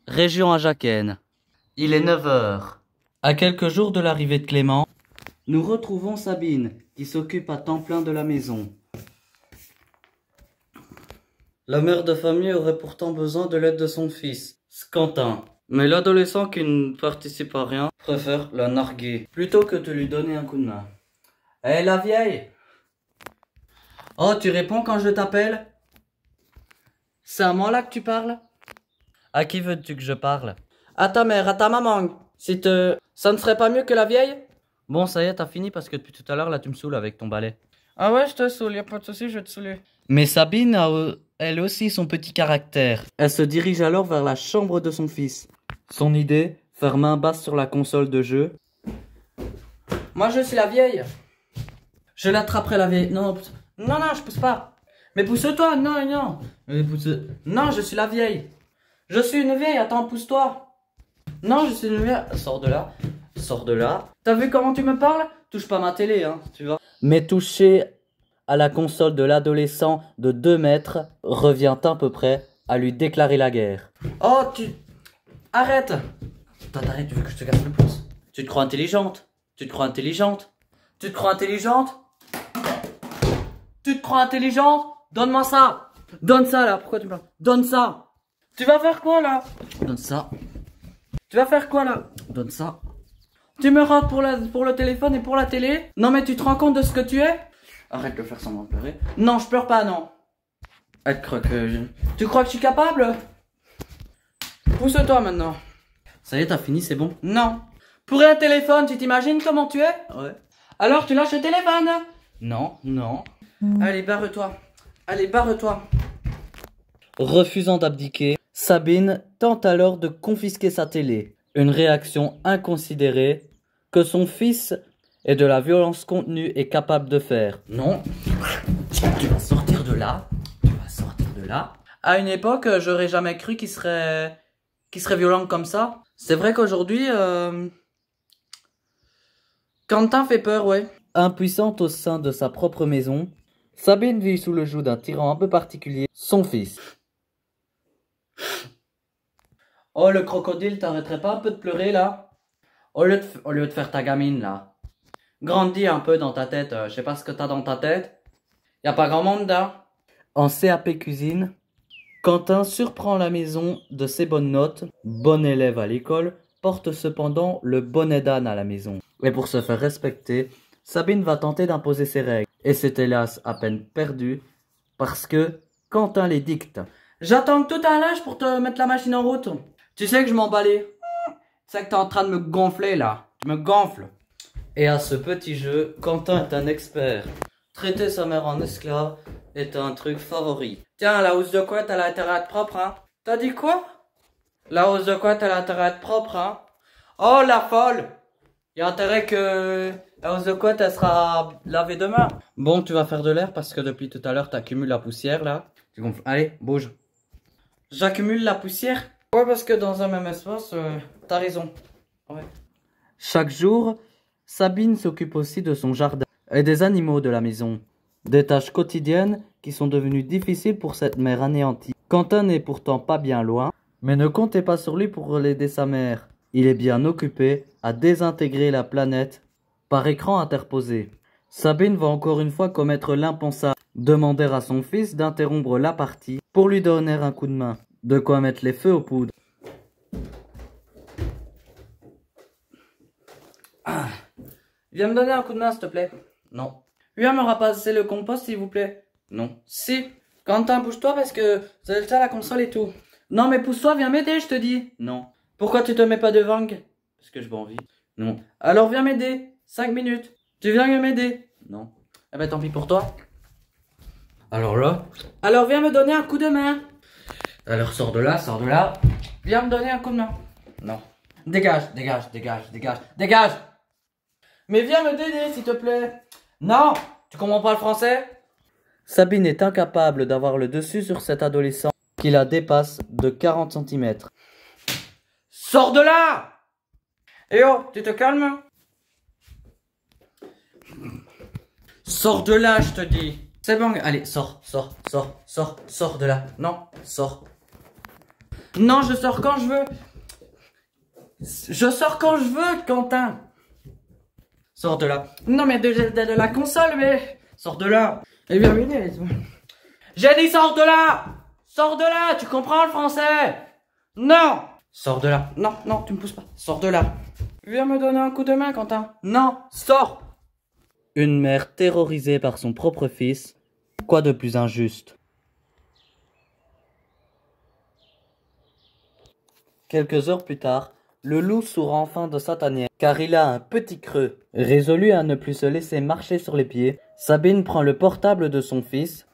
région Ajaquenne. Il est 9 heures. À quelques jours de l'arrivée de Clément, nous retrouvons Sabine, qui s'occupe à temps plein de la maison. La mère de famille aurait pourtant besoin de l'aide de son fils, Quentin. Mais l'adolescent qui ne participe à rien préfère la narguer, plutôt que de lui donner un coup de main. Hé, la vieille! Oh, tu réponds quand je t'appelle? C'est à moi là que tu parles? À qui veux-tu que je parle? À ta mère, à ta maman. Ça ne serait pas mieux que la vieille? Bon, ça y est, t'as fini parce que depuis tout à l'heure, là, tu me saoules avec ton balai. Ah ouais, je te saoule, y'a pas de soucis, je vais te saouler. Mais Sabine a, elle aussi, son petit caractère. Elle se dirige alors vers la chambre de son fils. Son idée, faire main basse sur la console de jeu. Moi, je suis la vieille. Je l'attraperai, la vieille. Non, non, je pousse pas. Mais pousse-toi, non. Non, je suis la vieille. Je suis une vieille, attends, pousse-toi. Non, je suis une vieille. Sors de là. Sors de là. T'as vu comment tu me parles? Touche pas ma télé, hein, tu vois. Mais toucher à la console de l'adolescent de 2 mètres revient à peu près à lui déclarer la guerre. Oh, arrête. T'arrêtes, tu veux que je te casse le pouce? Tu te crois intelligente? Tu te crois intelligente? Tu te crois intelligente? Tu te crois intelligente? Donne-moi ça. Donne ça, là. Pourquoi tu me parles? Donne ça. Tu vas faire quoi, là? Donne ça. Tu vas faire quoi, là? Donne ça. Tu me rates pour le téléphone et pour la télé? Non, mais tu te rends compte de ce que tu es? Arrête de faire semblant de pleurer. Non, je pleure pas, non. Elle croit que je... Tu crois que je suis capable? Pousse-toi maintenant. Ça y est, t'as fini, c'est bon? Non. Pour un téléphone, tu t'imagines comment tu es? Ouais. Alors tu lâches le téléphone? Non. Allez, barre-toi. Allez, barre-toi. Refusant d'abdiquer, Sabine tente alors de confisquer sa télé. Une réaction inconsidérée que son fils et de la violence contenue est capable de faire. Non, tu vas sortir de là. Tu vas sortir de là. À une époque, j'aurais jamais cru qu'il serait violent comme ça. C'est vrai qu'aujourd'hui, Quentin fait peur, ouais. Impuissante au sein de sa propre maison, Sabine vit sous le joug d'un tyran un peu particulier, son fils. Oh, le crocodile, t'arrêterais pas un peu de pleurer, là? Au lieu de faire ta gamine, là. Grandis un peu dans ta tête. Je sais pas ce que t'as dans ta tête. Y a pas grand monde, là. En CAP cuisine, Quentin surprend la maison de ses bonnes notes, bon élève à l'école, porte cependant le bonnet d'âne à la maison. Et pour se faire respecter, Sabine va tenter d'imposer ses règles. Et c'est hélas à peine perdu, parce que Quentin les dicte. J'attends que tout un lâche pour te mettre la machine en route. Tu sais que je m'emballais. Tu sais que t'es en train de me gonfler, là. Tu me gonfles. Et à ce petit jeu, Quentin est un expert. Traiter sa mère en esclave est un truc favori. Tiens, la housse de couette, elle a intérêt à être propre, hein. T'as dit quoi? La housse de couette, elle a intérêt à être propre, hein. Oh, la folle! Y a intérêt que la housse de couette, elle sera lavée demain. Bon, tu vas faire de l'air parce que depuis tout à l'heure, t'accumules la poussière, là. Tu gonfles. Allez, bouge. J'accumule la poussière? Ouais, parce que dans un même espace, t'as raison. Ouais. Chaque jour, Sabine s'occupe aussi de son jardin et des animaux de la maison. Des tâches quotidiennes qui sont devenues difficiles pour cette mère anéantie. Quentin n'est pourtant pas bien loin, mais ne comptez pas sur lui pour aider sa mère. Il est bien occupé à désintégrer la planète par écran interposé. Sabine va encore une fois commettre l'impensable, demander à son fils d'interrompre la partie pour lui donner un coup de main. De quoi mettre les feux aux poudres. Viens me donner un coup de main, s'il te plaît. Non. Viens me rapasser le compost, s'il vous plaît. Non. Si. Quentin, bouge-toi parce que vous avez ça la console et tout. Non, mais pousse-toi, viens m'aider, je te dis. Non. Pourquoi tu te mets pas devant? Parce que j'ai pas envie. Non. Alors viens m'aider. 5 minutes. Tu viens m'aider? Non. Eh ben tant pis pour toi. Alors là? Alors viens me donner un coup de main. Alors sors de là, sors de là. Viens me donner un coup de main. Non. Dégage, dégage, dégage, dégage, dégage. Mais viens me d'aider, s'il te plaît. Non, tu comprends pas le français? Sabine est incapable d'avoir le dessus sur cet adolescent qui la dépasse de 40 cm. Sors de là! Eh oh, tu te calmes? Sors de là, je te dis. C'est bon, allez, sors de là. Non, sors. Non, je sors quand je veux. Je sors quand je veux, Quentin. Sors de là. Non, mais de la console, mais... Sors de là. Eh bien, j'ai dit sors de là. Sors de là, tu comprends le français? Non. Sors de là. Non, non, tu me pousses pas. Sors de là. Viens me donner un coup de main, Quentin. Non, sors. Une mère terrorisée par son propre fils. Quoi de plus injuste? Quelques heures plus tard, le loup sort enfin de sa tanière, car il a un petit creux. Résolu à ne plus se laisser marcher sur les pieds, Sabine prend le portable de son fils.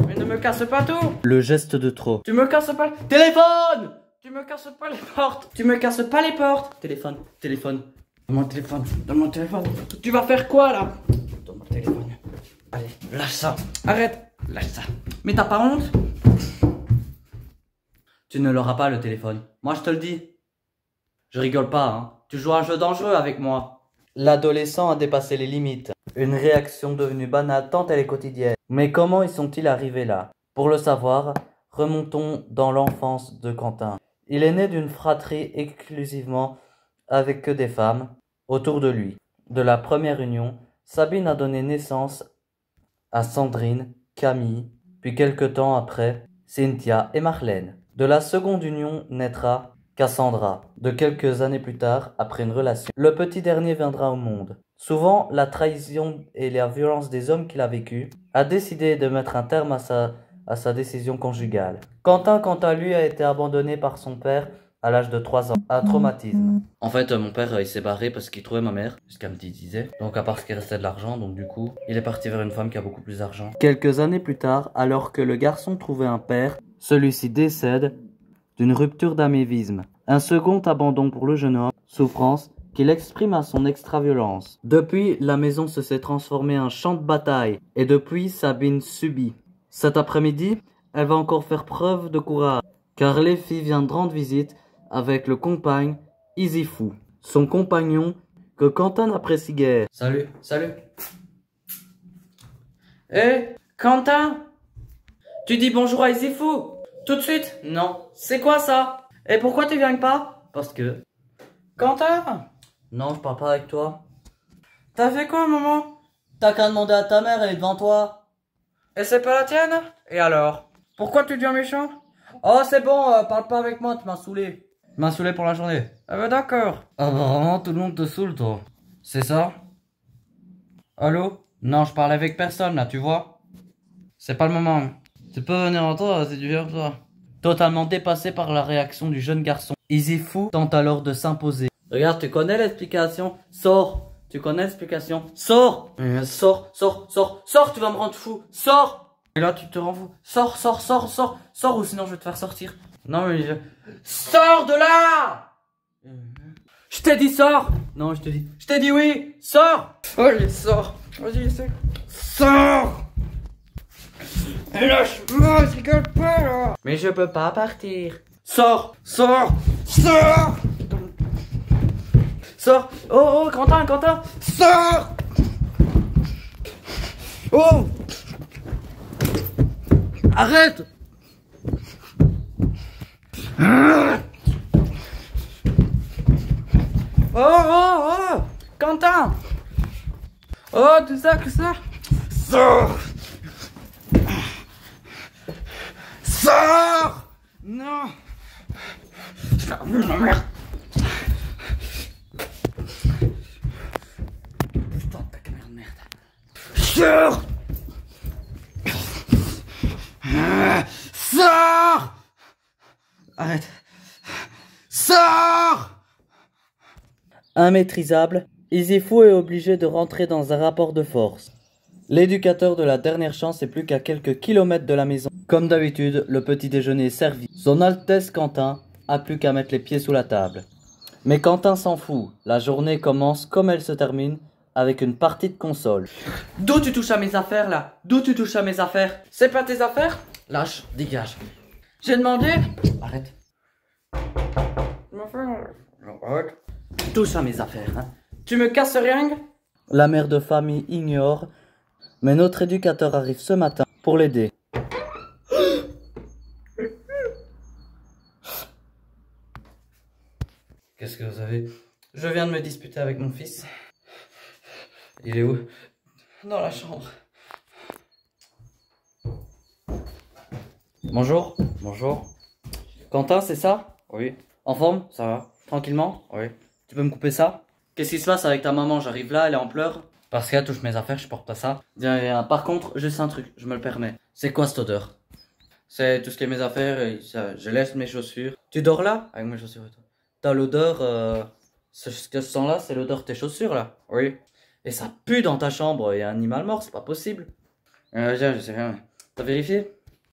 Mais ne me casse pas tout. Le geste de trop. Tu me casses pas le... Téléphone. Tu me casses pas les portes. Tu me casses pas les portes. Téléphone, téléphone. Donne-moi le téléphone. Donne-moi le téléphone. Tu vas faire quoi, là? Donne-moi le téléphone. Allez, lâche ça. Arrête. Lâche ça. Mais t'as pas honte? Tu ne l'auras pas, le téléphone. Moi, je te le dis. Je rigole pas, hein. Tu joues à un jeu dangereux avec moi. L'adolescent a dépassé les limites. Une réaction devenue banale tant elle est quotidienne. Mais comment y sont-ils arrivés là? Pour le savoir, remontons dans l'enfance de Quentin. Il est né d'une fratrie exclusivement avec que des femmes autour de lui. De la première union, Sabine a donné naissance à Sandrine, Camille, puis quelque temps après, Cynthia et Marlène. De la seconde union naîtra Cassandra. De quelques années plus tard, après une relation, le petit dernier viendra au monde. Souvent, la trahison et la violence des hommes qu'il a vécus a décidé de mettre un terme à sa décision conjugale. Quentin, quant à lui, a été abandonné par son père à l'âge de 3 ans. Un traumatisme. En fait, mon père, il s'est barré parce qu'il trouvait ma mère, ce qu'elle me disait. Donc, à part ce qu'il restait de l'argent, donc du coup, il est parti vers une femme qui a beaucoup plus d'argent. Quelques années plus tard, alors que le garçon trouvait un père, celui-ci décède d'une rupture d'amévisme. Un second abandon pour le jeune homme, souffrance qu'il exprime à son extra-violence. Depuis, la maison se s'est transformée en champ de bataille, et depuis, Sabine subit. Cet après-midi, elle va encore faire preuve de courage, car les filles viennent de rendre visite avec le compagne Isifou, son compagnon que Quentin n'apprécie guère. Salut, salut. Eh, Quentin, tu dis bonjour à Isifou tout de suite? Non. C'est quoi ça? Et pourquoi tu viens pas? Parce que... Quentin? Non, je parle pas avec toi. T'as fait quoi, maman? T'as qu'à demander à ta mère, elle est devant toi. Et c'est pas la tienne? Et alors? Pourquoi tu deviens méchant? Oh, c'est bon, parle pas avec moi, tu m'as saoulé. Tu m'as saoulé pour la journée. Ah bah d'accord. Ah bah vraiment, tout le monde te saoule, toi. C'est ça? Allô? Non, je parle avec personne, là, tu vois? C'est pas le moment. Tu peux venir en toi, c'est du vieux pour toi. Totalement dépassé par la réaction du jeune garçon, Isifou tente alors de s'imposer. Regarde, tu connais l'explication? Sors! Tu connais l'explication? Sors! Sors, sors, tu vas me rendre fou. Sors! Et là, tu te rends fou. Sors, ou sinon je vais te faire sortir. Non, mais je... Sors de là! Je t'ai dit sors! Non, je te dis... Je t'ai dit oui! Sors! Allez, sors! Vas-y, essaie. Sors! Et lâche-moi, je rigole pas là! Mais je peux pas partir. Sors! Sors! Oh, Quentin! Sors! Oh! Arrête! Oh! Quentin! Oh, tout ça! Sors! Non! Merde! Putain, ta caméra de merde! Sors! Sors! Arrête! Sors! Immaîtrisable, Isifou est obligé de rentrer dans un rapport de force. L'éducateur de la dernière chance est plus qu'à quelques kilomètres de la maison. Comme d'habitude, le petit déjeuner est servi. Son Altesse Quentin a plus qu'à mettre les pieds sous la table. Mais Quentin s'en fout. La journée commence comme elle se termine, avec une partie de console. D'où tu touches à mes affaires là? D'où tu touches à mes affaires? C'est pas tes affaires? Lâche, dégage. J'ai demandé. Arrête. Arrête. Touche à mes affaires, hein. Tu me casses rien? La mère de famille ignore, mais notre éducateur arrive ce matin pour l'aider. Qu'est-ce que vous avez? Je viens de me disputer avec mon fils. Il est où? Dans la chambre. Bonjour. Bonjour. Quentin, c'est ça? Oui, En forme? ça va? Tranquillement? Oui. Tu peux me couper ça? Qu'est-ce qui se passe avec ta maman? J'arrive là, elle est en pleurs. Parce qu'elle touche mes affaires, je porte pas ça. Viens. Par contre, juste un truc, je me le permets. C'est quoi cette odeur? C'est tout ce qui est mes affaires, et je laisse mes chaussures. Tu dors là? Avec mes chaussures et tout. T'as l'odeur, ce que je sens là, c'est l'odeur de tes chaussures là. Oui. Et ça pue dans ta chambre, il y a un animal mort, c'est pas possible. Viens, je sais rien. T'as vérifié?